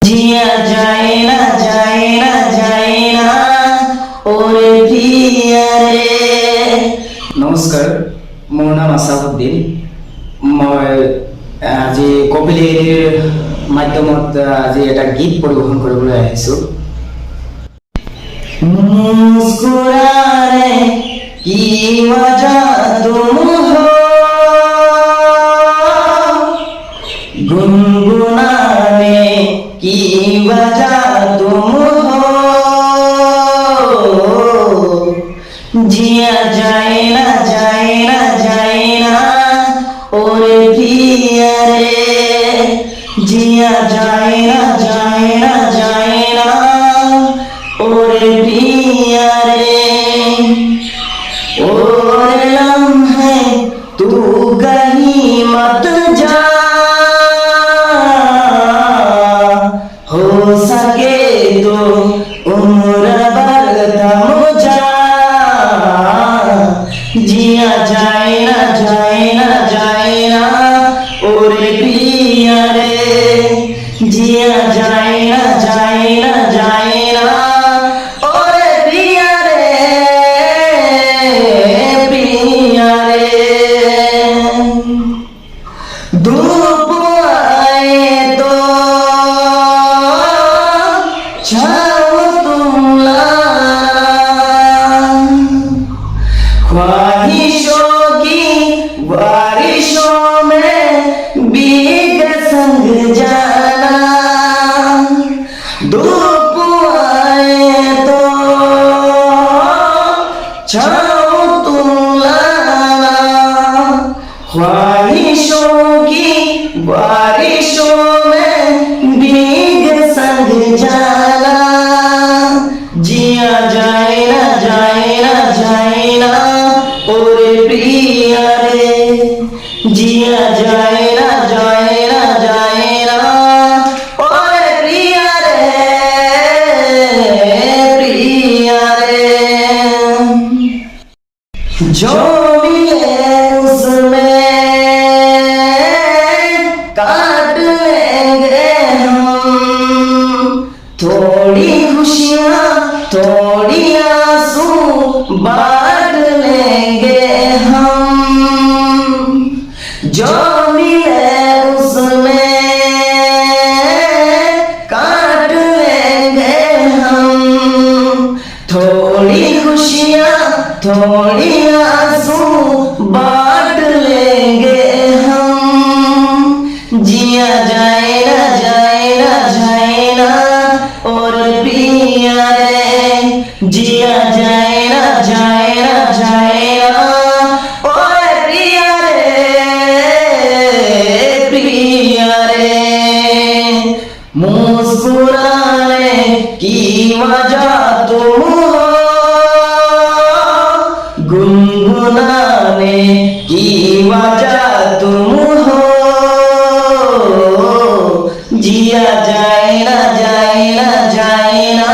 जिया जाए ना जाए ना जाए ना ओरे प्रिया रे। नमस्कार, मोर नाम আসাদুদ্দিন। মই আজি কপিলীৰ মাধ্যমত আজি এটা গীত পৰিৱেশন কৰিবলৈ আহিছো। मुस्कुराने की वजह तुम हो, गुनगुनाने की वजह तुम हो, जिया जाए ना जाए ना जाए ना ओरे प्रिया रे। जिया जाए ना जाए ना जाए ना ओरे प्रिया रे। ओरे लम्हे तू कहीं मत जा, हो सके तो उम्र भर थम जा। जिया जाए ना जाए ना जाए ना ओरे प्रिया रे। जिया जाए ना जाए ना जाए ना ओरे प्रिया रे, प्रिया रे। धूप आए तो छाँव तुम लाना, ख्वाहिशों की बारिशों में भीग संग जाना। धूप आए तो छाँव तुम लाना, ख्वाहिशों की बारिशों में भीग संग जाना। जिया जाए ना जाए ना जाए ना ओरे प्रिया रे। जिया जाए ना जाए ना जाए ना ओरे प्रिया रे, प्रिया रे। जो मिले उसमें काट लेंगे हम, थोड़ी खुशियाँ थोड़ी आंसू बांट लेंगे हम। जो मिले उसमें काट लेंगे हम, थोड़ी खुशियाँ थोड़ी आंसू बांट लेंगे हम। जिया जाए ना जाए ना जाए ना और प्रिया रे। जिया जाए ना जाए ना जाए ना और प्रिया रे, प्रिया रे। मुस्कुराने की वजह तुम हो, गुनगुनाने की वजह तुम हो, जिया जाए ना जाए ना जाए ना